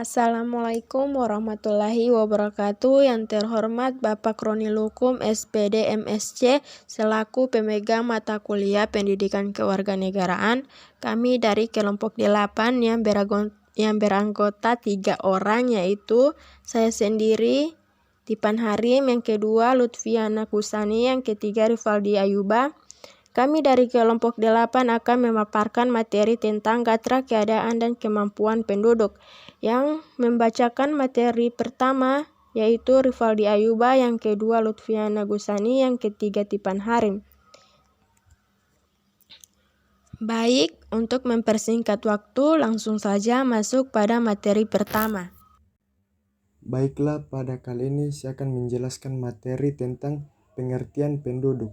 Assalamualaikum warahmatullahi wabarakatuh. Yang terhormat Bapak Ronil Hukum SPD MSc selaku pemegang mata kuliah Pendidikan Kewarganegaraan. Kami dari kelompok 8 yang beranggota 3 orang, yaitu saya sendiri, Tipan Harim, yang kedua Lutfiana Kusani, yang ketiga Rivaldi Ayuba. Kami dari kelompok 8 akan memaparkan materi tentang gatra, keadaan, dan kemampuan penduduk. Yang membacakan materi pertama yaitu Rivaldi Ayuba, yang kedua Lutfiana Kusani, yang ketiga Tipan Harim. Baik, untuk mempersingkat waktu, langsung saja masuk pada materi pertama. Baiklah, pada kali ini saya akan menjelaskan materi tentang pengertian penduduk.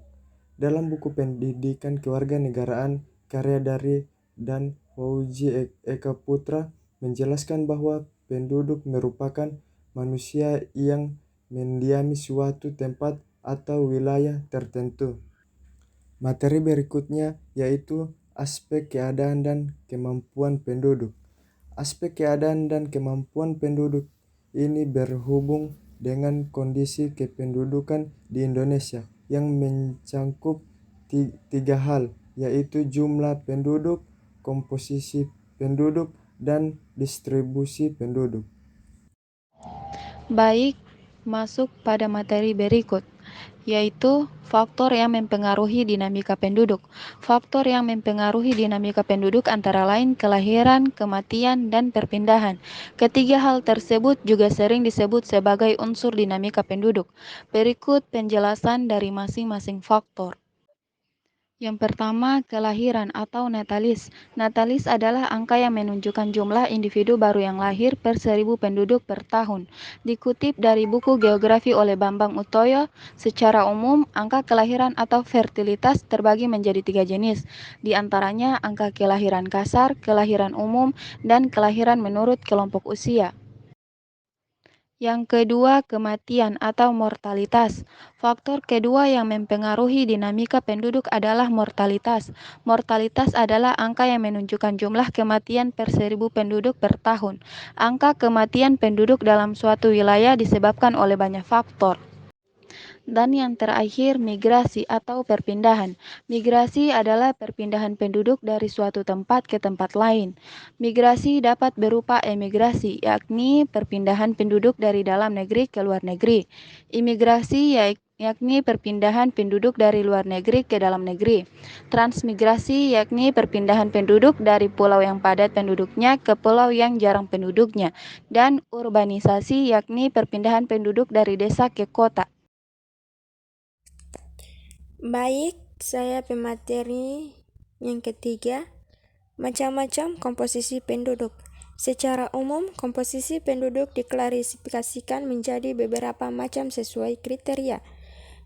Dalam buku Pendidikan Kewarganegaraan karya dari dan Fauzi Eka Putra menjelaskan bahwa penduduk merupakan manusia yang mendiami suatu tempat atau wilayah tertentu. Materi berikutnya yaitu aspek keadaan dan kemampuan penduduk. Aspek keadaan dan kemampuan penduduk ini berhubung dengan kondisi kependudukan di Indonesia yang mencangkup 3 hal, yaitu jumlah penduduk, komposisi penduduk, dan distribusi penduduk. Baik, masuk pada materi berikut, yaitu faktor yang mempengaruhi dinamika penduduk. Faktor yang mempengaruhi dinamika penduduk antara lain kelahiran, kematian, dan perpindahan. Ketiga hal tersebut juga sering disebut sebagai unsur dinamika penduduk. Berikut penjelasan dari masing-masing faktor. Yang pertama, kelahiran atau natalis. Natalis adalah angka yang menunjukkan jumlah individu baru yang lahir per 1000 penduduk per tahun. Dikutip dari buku Geografi oleh Bambang Utoyo, secara umum, angka kelahiran atau fertilitas terbagi menjadi 3 jenis. Di antaranya angka kelahiran kasar, kelahiran umum, dan kelahiran menurut kelompok usia. Yang kedua, kematian atau mortalitas. Faktor kedua yang mempengaruhi dinamika penduduk adalah mortalitas. Mortalitas adalah angka yang menunjukkan jumlah kematian per 1000 penduduk per tahun. Angka kematian penduduk dalam suatu wilayah disebabkan oleh banyak faktor. Dan yang terakhir, migrasi atau perpindahan. Migrasi adalah perpindahan penduduk dari suatu tempat ke tempat lain. Migrasi dapat berupa emigrasi, yakni perpindahan penduduk dari dalam negeri ke luar negeri. Imigrasi yakni perpindahan penduduk dari luar negeri ke dalam negeri. Transmigrasi yakni perpindahan penduduk dari pulau yang padat penduduknya ke pulau yang jarang penduduknya. Dan urbanisasi yakni perpindahan penduduk dari desa ke kota. Baik, saya pemateri yang ketiga, macam-macam komposisi penduduk. Secara umum, komposisi penduduk diklasifikasikan menjadi beberapa macam sesuai kriteria.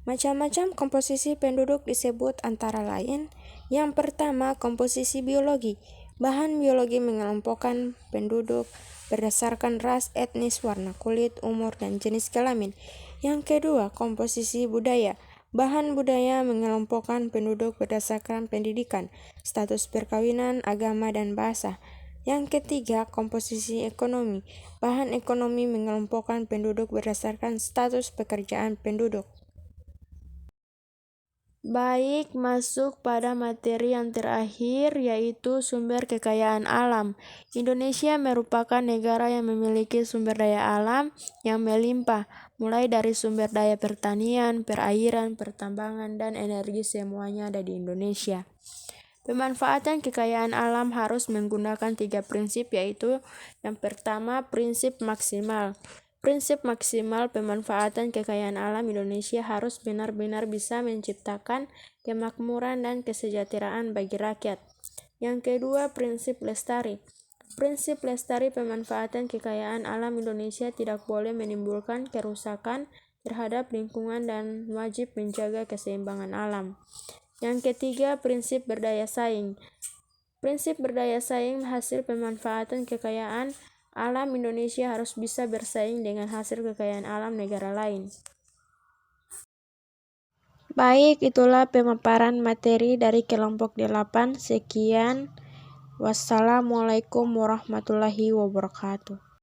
Macam-macam komposisi penduduk disebut antara lain: yang pertama, komposisi biologi. Bahan biologi mengelompokkan penduduk berdasarkan ras, etnis, warna kulit, umur, dan jenis kelamin. Yang kedua, komposisi budaya. Bahan budaya mengelompokkan penduduk berdasarkan pendidikan, status perkawinan, agama, dan bahasa. Yang ketiga, komposisi ekonomi. Bahan ekonomi mengelompokkan penduduk berdasarkan status pekerjaan penduduk. Baik, masuk pada materi yang terakhir, yaitu sumber kekayaan alam. Indonesia merupakan negara yang memiliki sumber daya alam yang melimpah, mulai dari sumber daya pertanian, perairan, pertambangan, dan energi, semuanya ada di Indonesia. Pemanfaatan kekayaan alam harus menggunakan 3 prinsip, yaitu yang pertama, prinsip maksimal. Prinsip maksimal pemanfaatan kekayaan alam Indonesia harus benar-benar bisa menciptakan kemakmuran dan kesejahteraan bagi rakyat. Yang kedua, prinsip lestari. Prinsip lestari pemanfaatan kekayaan alam Indonesia tidak boleh menimbulkan kerusakan terhadap lingkungan dan wajib menjaga keseimbangan alam. Yang ketiga, prinsip berdaya saing. Prinsip berdaya saing hasil pemanfaatan kekayaan alam Indonesia harus bisa bersaing dengan hasil kekayaan alam negara lain. Baik, itulah pemaparan materi dari kelompok 8. Sekian. Wassalamualaikum warahmatullahi wabarakatuh.